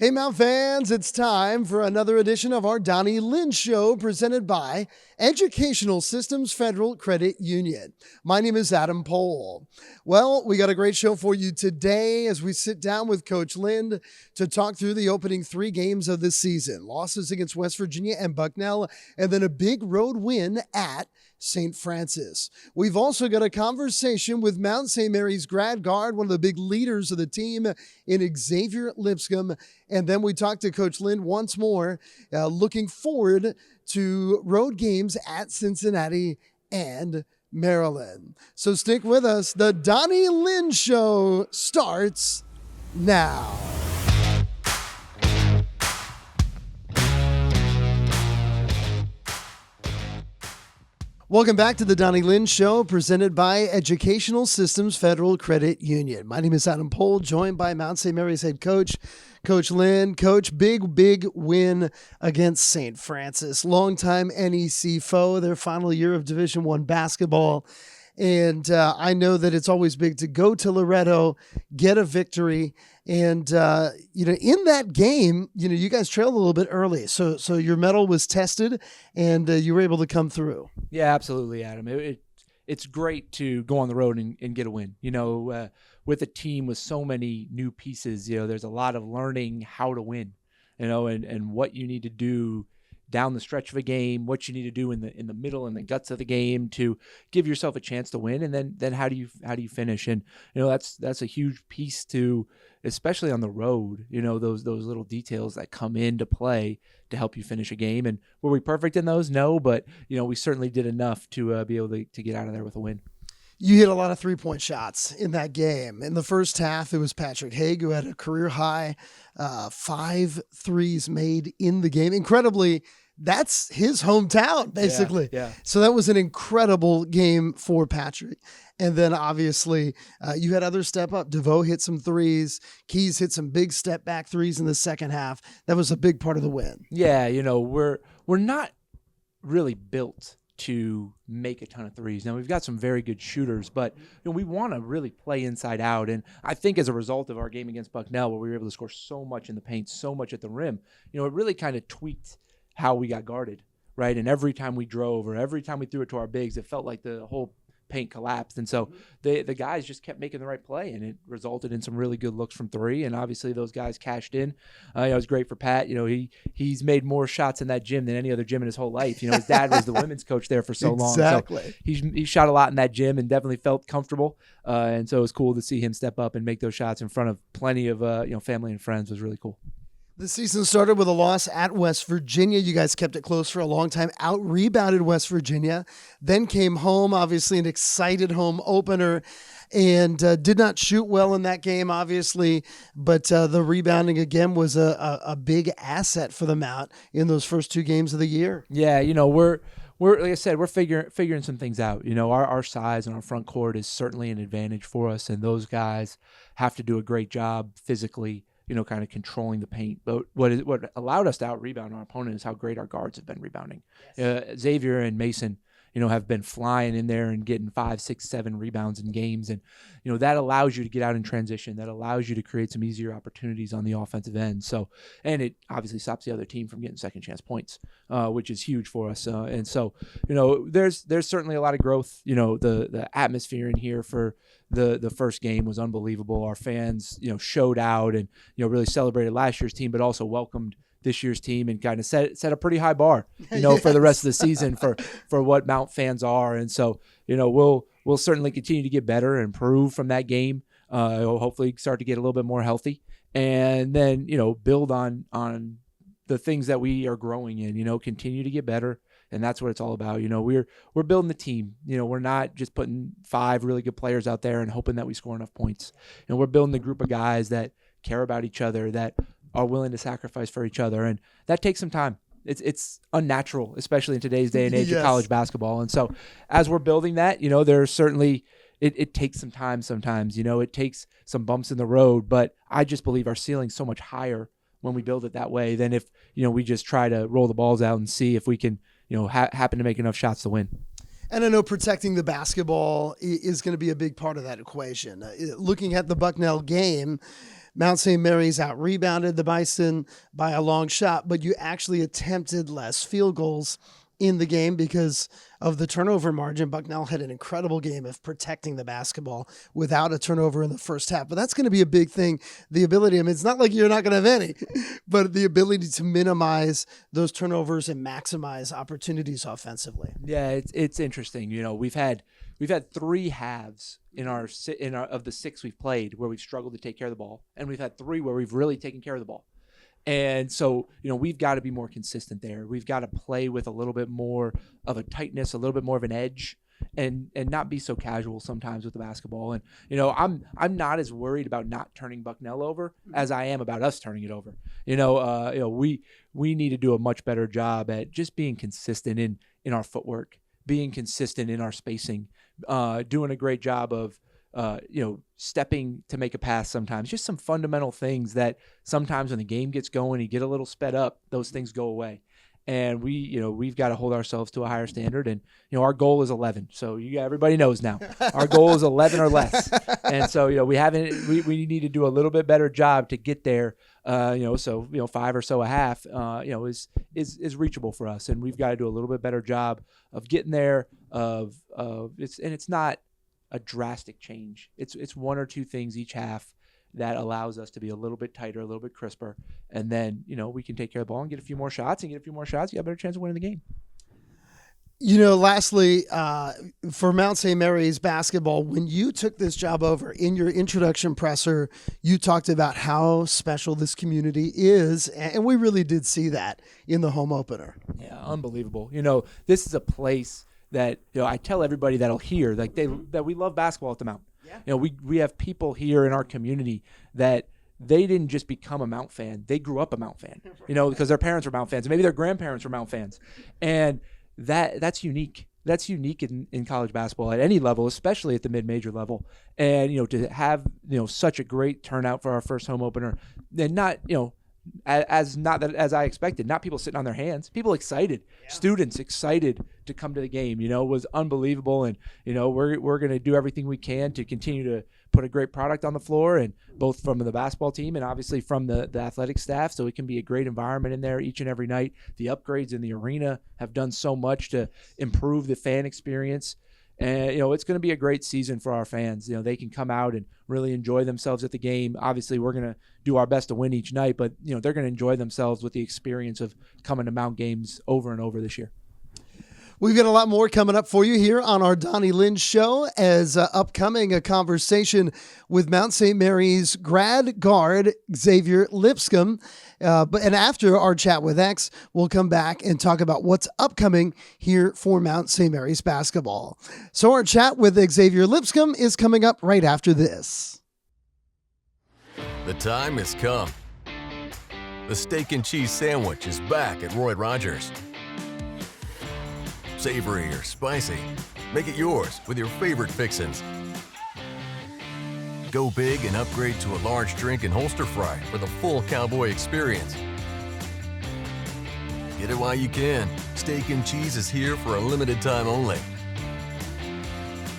Hey, Mount fans, it's time for another edition of our Donny Lind Show presented by Educational Systems Federal Credit Union. My name is Adam Pohl. Well, we got a great show for you today as we sit down with Coach Lind to talk through the opening three games of the season. Losses against West Virginia and Bucknell, and then a big road win at St. Francis. We've also got a conversation with Mount St. Mary's grad guard, one of the big leaders of the team in Xavier Lipscomb. And then we talked to Coach Lind once more, looking forward to road games at Cincinnati and Maryland. So stick with us. The Donny Lind Show starts now. Welcome back to the Donny Lind Show, presented by Educational Systems Federal Credit Union. My name is Adam Pohl, joined by Mount St. Mary's head coach, Coach Lind. Coach, big win against St. Francis. Longtime NEC foe, their final year of Division I basketball. And I know that it's always big to go to Loretto, get a victory. And, in that game, you guys trailed a little bit early. So your mettle was tested and you were able to come through. Yeah, absolutely, Adam. It's great to go on the road and get a win. With a team with so many new pieces, there's a lot of learning how to win, and what you need to do down the stretch of a game, what you need to do in the middle and the guts of the game to give yourself a chance to win, and then how do you finish? And that's a huge piece to, especially on the road. Those little details that come into play to help you finish a game. And were we perfect in those? No, but we certainly did enough to be able to get out of there with a win. You hit a lot of three-point shots in that game. In the first half, it was Patrick Haig who had a career-high 5 threes made in the game. Incredibly, that's his hometown, basically. Yeah. So that was an incredible game for Patrick. And then, obviously, you had others step up. DeVoe hit some threes. Keys hit some big step-back threes in the second half. That was a big part of the win. Yeah, we're not really built to make a ton of threes. Now, we've got some very good shooters, but we want to really play inside out. And I think as a result of our game against Bucknell, where we were able to score so much in the paint, so much at the rim, it really kind of tweaked how we got guarded, right? And every time we drove or every time we threw it to our bigs, it felt like the whole paint collapsed. And so the guys just kept making the right play, and it resulted in some really good looks from three. And obviously those guys cashed in. It was great for Pat. He's made more shots in that gym than any other gym in his whole life. His dad was the women's coach there for so long. Exactly. So he shot a lot in that gym and definitely felt comfortable. And so it was cool to see him step up and make those shots in front of plenty of family and friends. Was really cool. The season started with a loss at West Virginia. You guys kept it close for a long time, out-rebounded West Virginia, then came home, obviously an excited home opener, and did not shoot well in that game, obviously, but the rebounding again was a big asset for the Mount in those first two games of the year. Yeah, we're like I said, we're figuring some things out. Our size and our front court is certainly an advantage for us, and those guys have to do a great job physically, kind of controlling the paint. But what allowed us to out-rebound our opponent is how great our guards have been rebounding. Yes. Xavier and Mason, have been flying in there and getting 5, 6, 7 rebounds in games. And, that allows you to get out in transition. That allows you to create some easier opportunities on the offensive end. So, and it obviously stops the other team from getting second chance points, which is huge for us. And so, there's certainly a lot of growth. The atmosphere in here for the first game was unbelievable. Our fans, showed out and, really celebrated last year's team, but also welcomed this year's team and kind of set a pretty high bar, Yes. for the rest of the season for what Mount fans are. And so, we'll certainly continue to get better and improve from that game. Hopefully start to get a little bit more healthy, and then, build on the things that we are growing in, continue to get better. And that's what it's all about. We're building the team. We're not just putting 5 really good players out there and hoping that we score enough points. We're building the group of guys that care about each other, that are willing to sacrifice for each other. And that takes some time. It's unnatural, especially in today's day and age of college basketball. And so as we're building that, there's certainly, it takes some time sometimes, it takes some bumps in the road, but I just believe our ceiling's so much higher when we build it that way than if, we just try to roll the balls out and see if we can, happen to make enough shots to win. And I know protecting the basketball is going to be a big part of that equation. Looking at the Bucknell game, Mount St. Mary's out-rebounded the Bison by a long shot, but you actually attempted less field goals in the game because of the turnover margin. Bucknell had an incredible game of protecting the basketball without a turnover in the first half. But that's going to be a big thing. The ability, I mean, it's not like you're not going to have any, but the ability to minimize those turnovers and maximize opportunities offensively. Yeah, it's interesting. You know, we've had 3 halves in our of the 6 we've played where we've struggled to take care of the ball, and we've had 3 where we've really taken care of the ball. And so, you know, we've got to be more consistent there. We've got to play with a little bit more of a tightness, a little bit more of an edge, and not be so casual sometimes with the basketball. And, you know, I'm not as worried about not turning Bucknell over as I am about us turning it over. You know, we need to do a much better job at just being consistent in our footwork, being consistent in our spacing, doing a great job of stepping to make a pass sometimes. Just some fundamental things that sometimes when the game gets going, you get a little sped up, those things go away. And we've got to hold ourselves to a higher standard. And, you know, our goal is 11. So everybody knows now. Our goal is 11 or less. And so, you know, we need to do a little bit better job to get there. So 5 or so a half, is reachable for us. And we've got to do a little bit better job of getting there, it's not a drastic change. It's 1 or 2 things each half that allows us to be a little bit tighter, a little bit crisper, and then, you know, we can take care of the ball and get a few more shots. You have a better chance of winning the game. You know, lastly, for Mount St. Mary's basketball, when you took this job over, in your introduction presser, you talked about how special this community is, and we really did see that in the home opener. Yeah, unbelievable. You know, this is a place that, you know, I tell everybody that'll hear, like, that we love basketball at the Mount. Yeah. You know, we have people here in our community that they didn't just become a Mount fan. They grew up a Mount fan, you know, because their parents were Mount fans. Maybe their grandparents were Mount fans. And that's unique. That's unique in college basketball at any level, especially at the mid-major level. And, you know, to have, you know, such a great turnout for our first home opener, and not, you know, as I expected, not people sitting on their hands, people excited, students excited to come to the game, you know, was unbelievable. And, you know, we're going to do everything we can to continue to put a great product on the floor, and both from the basketball team and obviously from the athletic staff, so it can be a great environment in there each and every night. The upgrades in the arena have done so much to improve the fan experience. And, you know, it's going to be a great season for our fans. You know, they can come out and really enjoy themselves at the game. Obviously, we're going to do our best to win each night, but, you know, they're going to enjoy themselves with the experience of coming to Mount games over and over this year. We've got a lot more coming up for you here on our Donny Lind Show, as upcoming a conversation with Mount St. Mary's grad guard Xavier Lipscomb. And after our chat with X, we'll come back and talk about what's upcoming here for Mount St. Mary's basketball. So our chat with Xavier Lipscomb is coming up right after this. The time has come. The steak and cheese sandwich is back at Roy Rogers. Savory or spicy, make it yours with your favorite fixins. Go big and upgrade to a large drink and holster fry for the full cowboy experience. Get it while you can. Steak and cheese is here for a limited time only.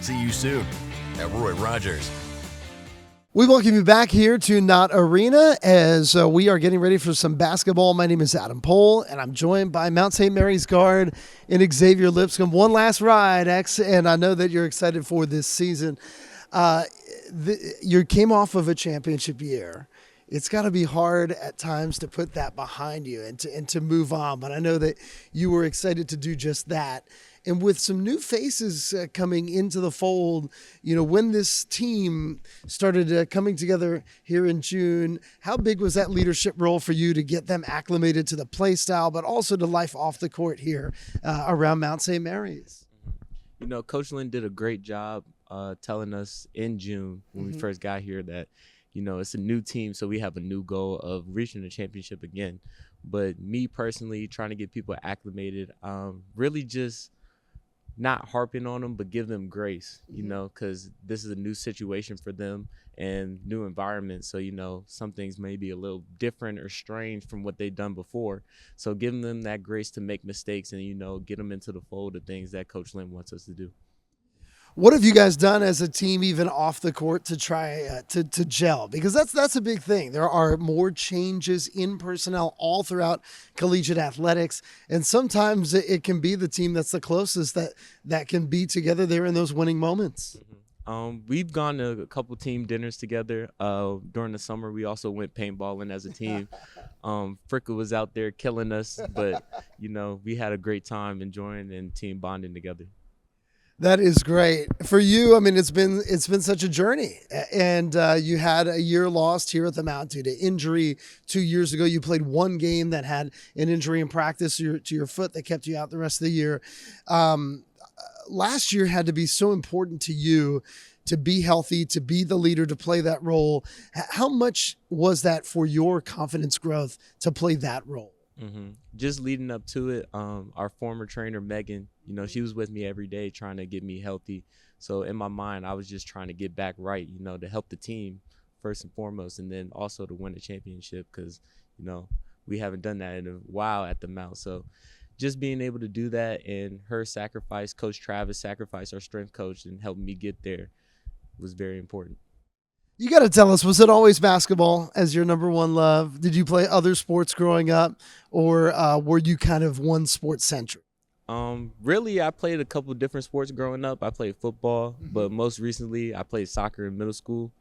See you soon at Roy Rogers. We welcome you back here to Not Arena as we are getting ready for some basketball. My name is Adam Pohl, and I'm joined by Mount St. Mary's guard and Xavier Lipscomb. One last ride, X, and I know that you're excited for this season. You came off of a championship year. It's got to be hard at times to put that behind you and to move on, but I know that you were excited to do just that. And with some new faces coming into the fold, you know, when this team started coming together here in June, how big was that leadership role for you to get them acclimated to the play style, but also to life off the court here around Mount St. Mary's? You know, Coach Lind did a great job telling us in June when we first got here that, you know, it's a new team, so we have a new goal of reaching the championship again. But me personally, trying to get people acclimated, really just not harping on them, but give them grace, you know, because this is a new situation for them and new environment. So, you know, some things may be a little different or strange from what they've done before. So giving them that grace to make mistakes and, you know, get them into the fold of things that Coach Lind wants us to do. What have you guys done as a team, even off the court, to try to gel? Because that's a big thing. There are more changes in personnel all throughout collegiate athletics, and sometimes it can be the team that's the closest that can be together there in those winning moments. We've gone to a couple team dinners together. During the summer, we also went paintballing as a team. Fricka was out there killing us, but we had a great time enjoying and team bonding together. That is great for you. I mean, it's been such a journey, and you had a year lost here at the Mount due to injury 2 years ago. You played one game that had an injury in practice to your foot that kept you out the rest of the year. Last year had to be so important to you to be healthy, to be the leader, to play that role. How much was that for your confidence growth to play that role? Just leading up to it, our former trainer, Megan, she was with me every day trying to get me healthy. So in my mind, I was just trying to get back right, to help the team first and foremost, and then also to win a championship because, we haven't done that in a while at the Mount. So just being able to do that and her sacrifice, Coach Travis sacrificed, our strength coach, and helping me get there was very important. You got to tell us, was it always basketball as your number one love? Did you play other sports growing up, or were you kind of one sport centric? Really, I played a couple different sports growing up. I played football, but most recently I played soccer in middle school.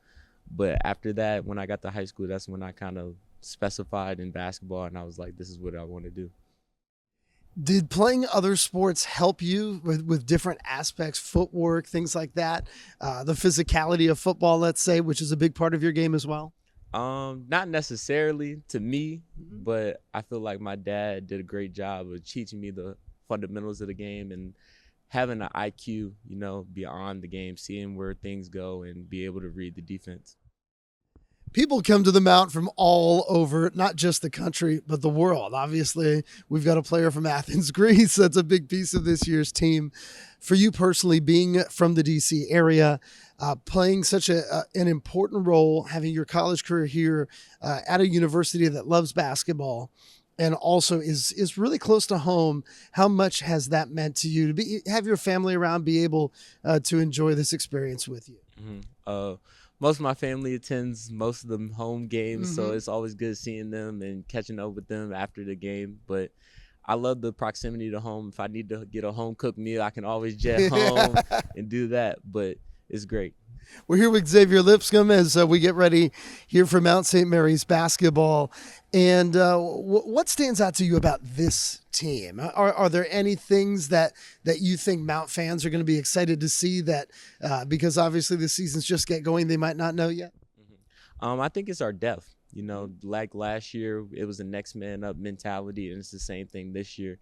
But after that, when I got to high school, that's when I kind of specified in basketball, and I was like, this is what I want to do. Did playing other sports help you with different aspects, footwork, things like that? The physicality of football, let's say, which is a big part of your game as well? Not necessarily to me, but I feel like my dad did a great job of teaching me the fundamentals of the game and having an IQ, beyond the game, seeing where things go and be able to read the defense. People come to the Mount from all over, not just the country, but the world. Obviously, we've got a player from Athens, Greece. That's a big piece of this year's team. For you personally, being from the D.C. area, playing such an important role, having your college career here at a university that loves basketball and also is really close to home, how much has that meant to you to have your family around, be able to enjoy this experience with you? Most of my family attends most of the home games, so it's always good seeing them and catching up with them after the game. But I love the proximity to home. If I need to get a home-cooked meal, I can always jet home and do that. But it's great. We're here with Xavier Lipscomb as we get ready here for Mount St. Mary's basketball. And what stands out to you about this team? Are there any things that you think Mount fans are going to be excited to see that because obviously the season's just get going, they might not know yet? I think it's our depth. Like last year, it was a next man up mentality, and it's the same thing this year.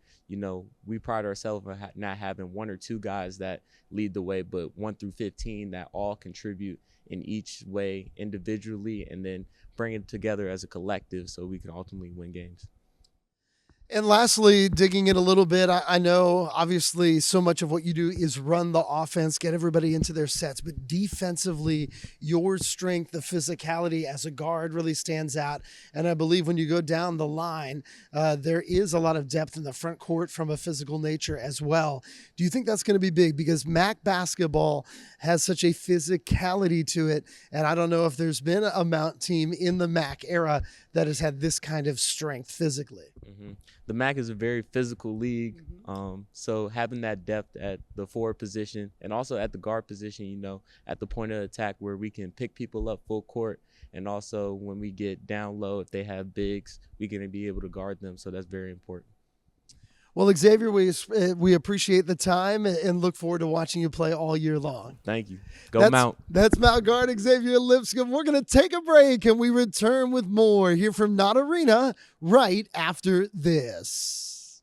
We pride ourselves on not having one or two guys that lead the way, but 1 through 15 that all contribute in each way individually and then bring it together as a collective so we can ultimately win games. And lastly, digging in a little bit, I know obviously so much of what you do is run the offense, get everybody into their sets, but defensively, your strength, the physicality as a guard really stands out. And I believe when you go down the line, there is a lot of depth in the front court from a physical nature as well. Do you think that's going to be big? Because MAC basketball has such a physicality to it, and I don't know if there's been a Mount team in the MAC era that has had this kind of strength physically. The MAC is a very physical league, so having that depth at the forward position and also at the guard position, at the point of attack where we can pick people up full court, and also when we get down low, if they have bigs, we're going to be able to guard them, so that's very important. Well, Xavier, we appreciate the time and look forward to watching you play all year long. Thank you. Go Mount. That's Mount guard Xavier Lipscomb. We're going to take a break and we return with more here from Not Arena right after this.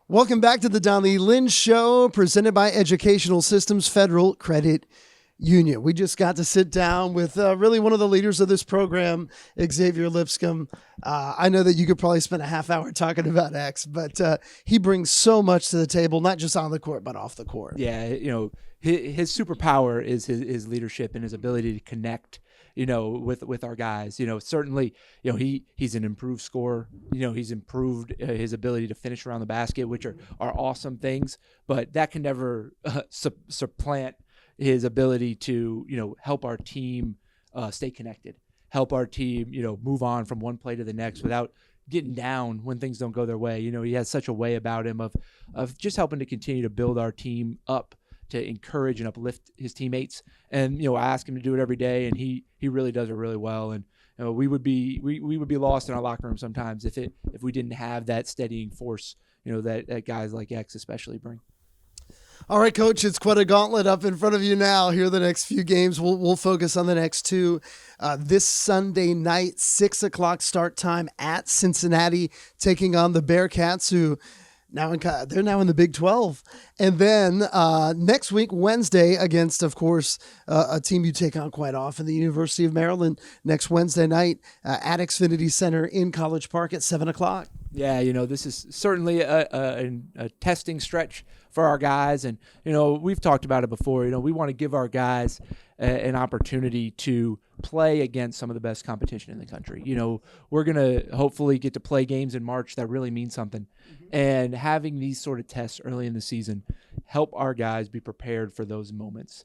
Welcome back to the Donny Lind Show, presented by Educational Systems Federal Credit Union. We just got to sit down with really one of the leaders of this program, Xavier Lipscomb. I know that you could probably spend a half hour talking about X, but he brings so much to the table, not just on the court, but off the court. Yeah, his superpower is his leadership and his ability to connect, with our guys. Certainly, he's an improved scorer. He's improved his ability to finish around the basket, which are awesome things, but that can never supplant his ability to, help our team stay connected, help our team, move on from one play to the next without getting down when things don't go their way. He has such a way about him of just helping to continue to build our team up, to encourage and uplift his teammates. And, I ask him to do it every day, and he really does it really well. And we would be lost in our locker room sometimes if we didn't have that steadying force, that guys like X especially bring. All right, Coach, it's quite a gauntlet up in front of you now. Here are the next few games. We'll focus on the next two. This Sunday night, 6 o'clock start time at Cincinnati, taking on the Bearcats, who they're now in the Big 12. And then next week, Wednesday, against, of course, a team you take on quite often, the University of Maryland, next Wednesday night at Xfinity Center in College Park at 7 o'clock. Yeah, this is certainly a testing stretch for our guys. And, we've talked about it before. We want to give our guys an opportunity to play against some of the best competition in the country. We're going to hopefully get to play games in March that really mean something. And having these sort of tests early in the season help our guys be prepared for those moments.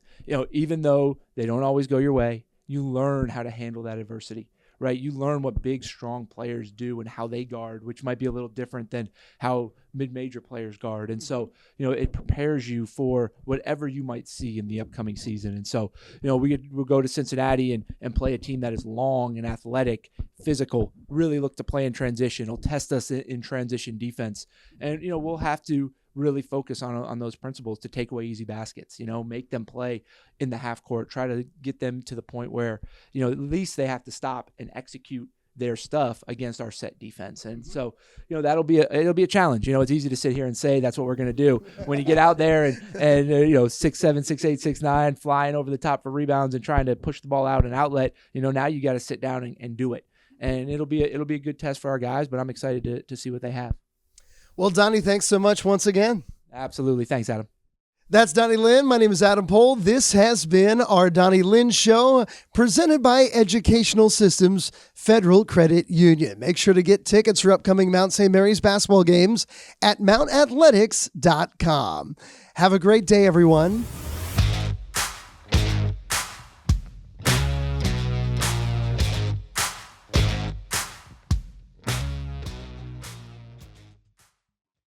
Even though they don't always go your way, you learn how to handle that adversity. Right, you learn what big, strong players do and how they guard, which might be a little different than how mid-major players guard. And so, it prepares you for whatever you might see in the upcoming season. And so, we'll go to Cincinnati and play a team that is long and athletic, physical, really look to play in transition. It'll test us in transition defense. And, we'll have to really focus on those principles to take away easy baskets, make them play in the half court, try to get them to the point where, at least they have to stop and execute their stuff against our set defense. And so, it'll be a challenge. It's easy to sit here and say that's what we're going to do when you get out there and 6'7", 6'8", 6'9", flying over the top for rebounds and trying to push the ball out and outlet. Now you got to sit down and do it. And it'll be a good test for our guys, but I'm excited to see what they have. Well, Donny, thanks so much once again. Absolutely. Thanks, Adam. That's Donny Lind. My name is Adam Pohl. This has been our Donny Lind Show, presented by Educational Systems Federal Credit Union. Make sure to get tickets for upcoming Mount St. Mary's basketball games at mountathletics.com. Have a great day, everyone.